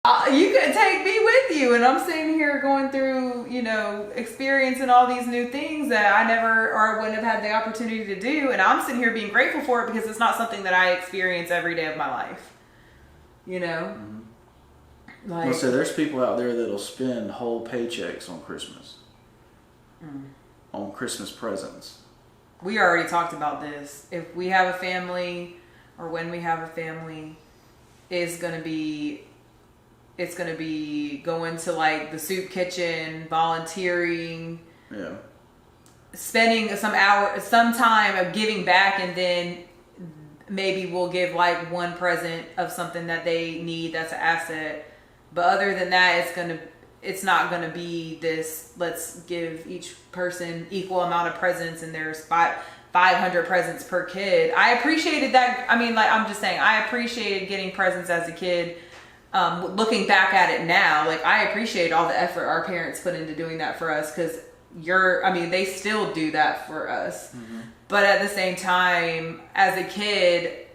You could take me with you, and I'm sitting here going through, experiencing all these new things that I never or wouldn't have had the opportunity to do, and I'm sitting here being grateful for it because it's not something that I experience every day of my life. Mm-hmm. Like, so there's people out there that'll spend whole paychecks on Christmas, on Christmas presents. We already talked about this. If we have a family, or when we have a family, it's gonna be going to like the soup kitchen, volunteering, spending some time of giving back, and then maybe we'll give like one present of something that they need that's an asset. But other than that, it's not gonna be this, let's give each person equal amount of presents and there's 500 presents per kid. I appreciated that. I mean, like, I'm just saying, I appreciated getting presents as a kid. Looking back at it now, like, I appreciate all the effort our parents put into doing that for us, because they still do that for us. Mm-hmm. But at the same time, as a kid,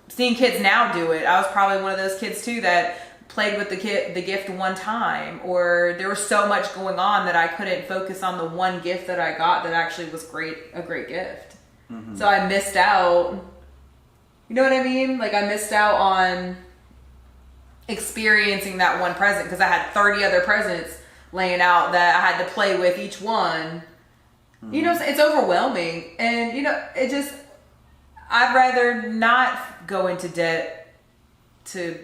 seeing kids now do it, I was probably one of those kids too that played with the gift one time, or there was so much going on that I couldn't focus on the one gift that I got that actually was a great gift. Mm-hmm. So I missed out. You know what I mean? Like, I missed out on experiencing that one present because I had 30 other presents laying out that I had to play with each one. Mm-hmm. It's overwhelming, and I'd rather not go into debt to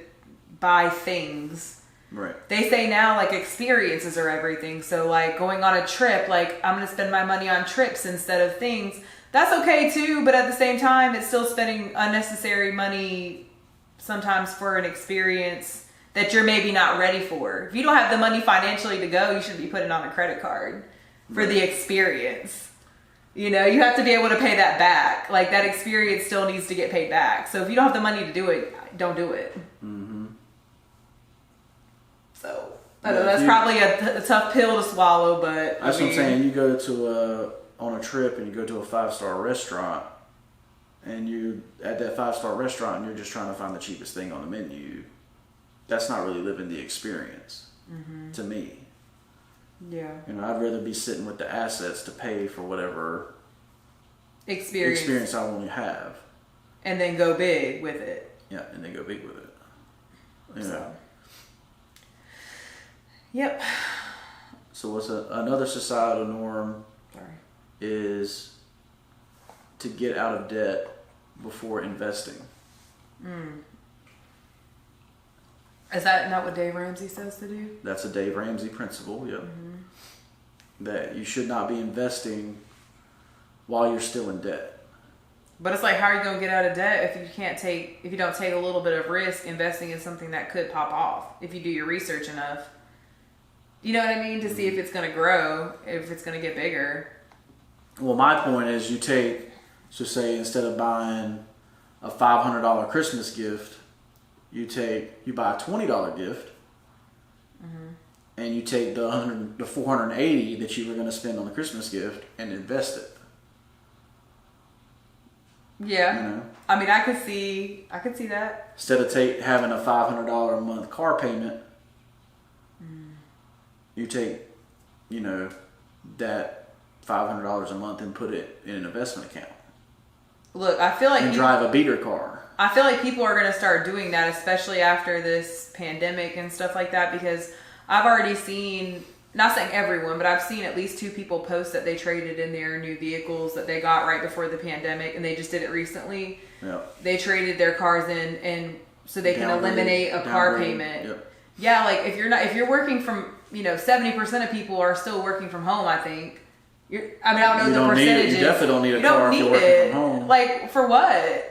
buy things. Right. They say now, like, experiences are everything. So, like, going on a trip, like, I'm going to spend my money on trips instead of things. That's okay too, but at the same time, it's still spending unnecessary money sometimes for an experience that you're maybe not ready for. If you don't have the money financially to go, you shouldn't be putting on a credit card for the experience. You have to be able to pay that back. Like, that experience still needs to get paid back. So if you don't have the money to do it, don't do it. Mm-hmm. So, I know that's probably a tough pill to swallow, but that's what I'm saying. You go to on a trip and you go to a 5-star restaurant, and you at that 5-star restaurant and you're just trying to find the cheapest thing on the menu. That's not really living the experience, to me. Yeah. I'd rather be sitting with the assets to pay for whatever experience I want to have, and then go big with it. Yeah, and then go big with it. So. Yep. So what's another societal norm is to get out of debt before investing. Is that not what Dave Ramsey says to do? That's a Dave Ramsey principle, yep. Mm-hmm. That you should not be investing while you're still in debt. But it's like, how are you going to get out of debt if you don't take a little bit of risk investing in something that could pop off if you do your research enough? You know what I mean? To see if it's going to grow, if it's going to get bigger. Well, my point is, say instead of buying a $500 Christmas gift, you buy a $20 gift, and you take the $480 that you were going to spend on the Christmas gift and invest it. Yeah. I mean, I could see that. Instead of having a $500 a month car payment, you take, that $500 a month and put it in an investment account. Look, I feel like you drive a beater car. I feel like people are going to start doing that, especially after this pandemic and stuff like that, because I've already seen, not saying everyone, but I've seen at least 2 people post that they traded in their new vehicles that they got right before the pandemic, and they just did it recently. Yep. They traded their cars in, and so they can eliminate a car payment. Yep. Yeah, like if you're working from, 70% of people are still working from home, I think. I don't know the percentages. You definitely don't need a car if you're working from home. Like, for what?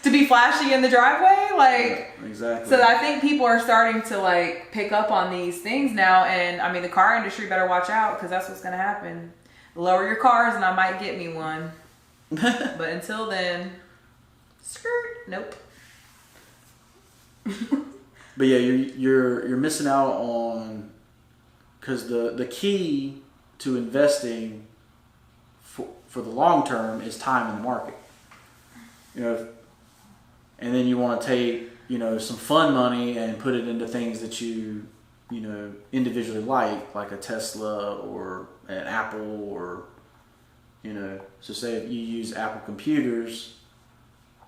To be flashy in the driveway? Like, yeah, exactly. So I think people are starting to, like, pick up on these things now. And, the car industry better watch out, because that's what's going to happen. Lower your cars and I might get me one. But until then, nope. But yeah, you're missing out on, because the key to investing for the long term is time in the market. And then you want to take some fun money and put it into things that you individually like a Tesla or an Apple, or so say if you use Apple computers,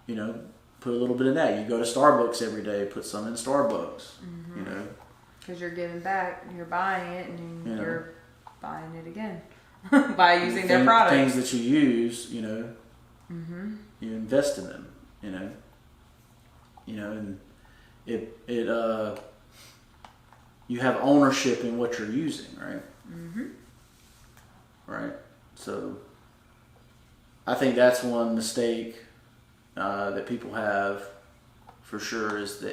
put a little bit in that. You go to Starbucks every day, put some in Starbucks. Because you're giving back, you're buying it, and you're buying it again by using their products. Things that you use, you invest in them, and it you have ownership in what you're using, right? Right. So I think that's one mistake that people have for sure is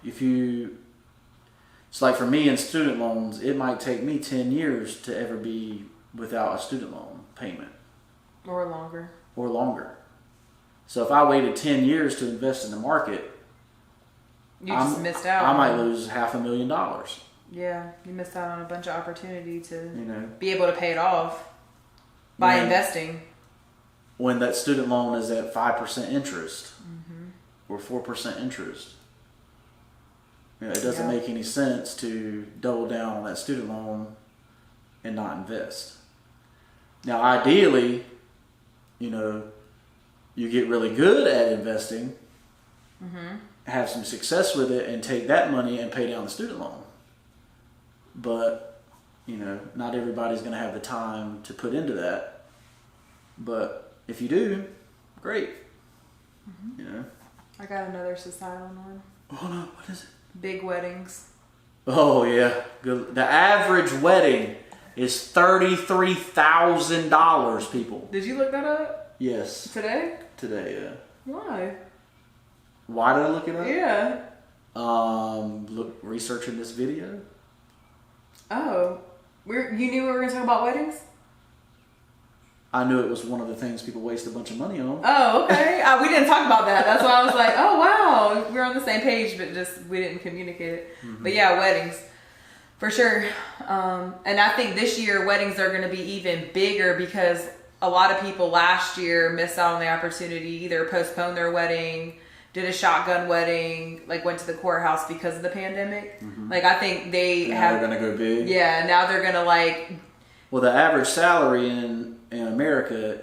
if you, it's like for me in student loans, it might take me 10 years to ever be without a student loan payment. Or longer. So if I waited 10 years to invest in the market, you just missed out. I might lose $500,000. Yeah, you missed out on a bunch of opportunity to be able to pay it off by investing. When that student loan is at 5% interest or 4% interest. It doesn't make any sense to double down on that student loan and not invest. Now, ideally, you get really good at investing, have some success with it, and take that money and pay down the student loan. But, not everybody's going to have the time to put into that. But if you do, great. I got another societal one. Oh no, what is it? Big weddings. Oh yeah, good. The average wedding is $33,000. People. Did you look that up? Yes. Today, yeah. Why? Why did I look it up? Yeah. Researching this video. Oh, you knew we were going to talk about weddings? I knew it was one of the things people waste a bunch of money on. Oh, okay. We didn't talk about that. That's why I was like, oh, wow. We're on the same page, but we didn't communicate it. But yeah, weddings. For sure. And I think this year weddings are going to be even bigger because a lot of people last year missed out on the opportunity, either postponed their wedding, did a shotgun wedding, went to the courthouse because of the pandemic. I think they're going to go big. Yeah, now they're going to Well, the average salary in America,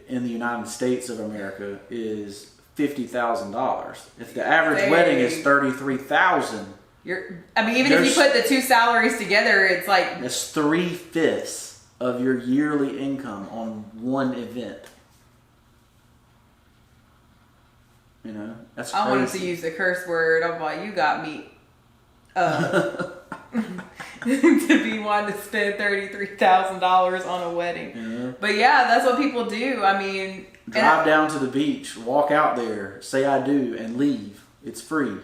in the United States of America, is $50,000. If the average wedding is $33,000, even if you put the two salaries together, it's that's 3/5 of your yearly income on one event. That's crazy. I wanted to use the curse word. I'm like, you got me. To be wanting to spend $33,000 on a wedding. But yeah, that's what people do. Drive down to the beach, walk out there, say I do, and leave. It's free.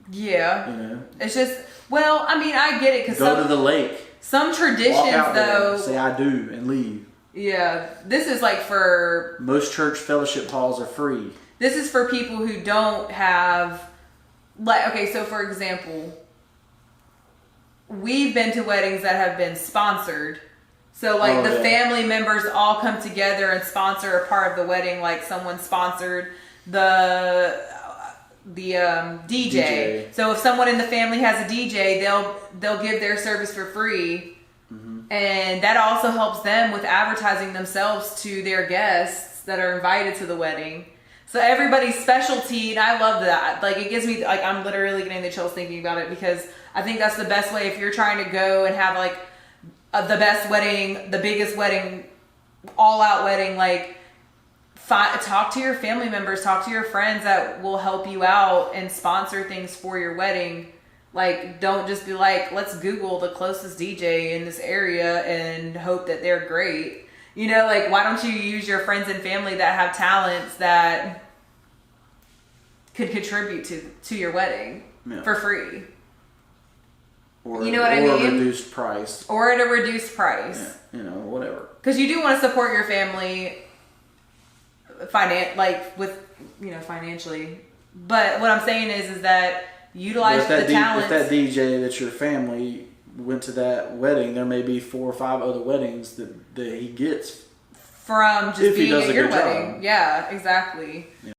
Yeah. It's just, I get it. Cause go to the lake. Some traditions, walk out though. There, say I do, and leave. Yeah. This is for... Most church fellowship halls are free. This is for people who don't have... so for example... We've been to weddings that have been sponsored. So family members all come together and sponsor a part of the wedding. Someone sponsored the DJ. So if someone in the family has a DJ, they'll give their service for free. And that also helps them with advertising themselves to their guests that are invited to the wedding. So everybody's specialty, and I love that. It gives me, I'm literally getting the chills thinking about it because I think that's the best way if you're trying to go and have the best wedding, the biggest wedding, all out wedding, talk to your family members, talk to your friends that will help you out and sponsor things for your wedding. Don't just be let's Google the closest DJ in this area and hope that they're great. Why don't you use your friends and family that have talents that could contribute to your wedding for free? Or, you know what I mean? Or a reduced price. Or at a reduced price. Yeah, whatever. Because you do want to support your family financially. But what I'm saying is that utilize the talents. If that DJ that's your family went to that wedding, there may be 4 or 5 other weddings that he gets from just If he being does at a your good wedding. job. Yeah, exactly. Yeah.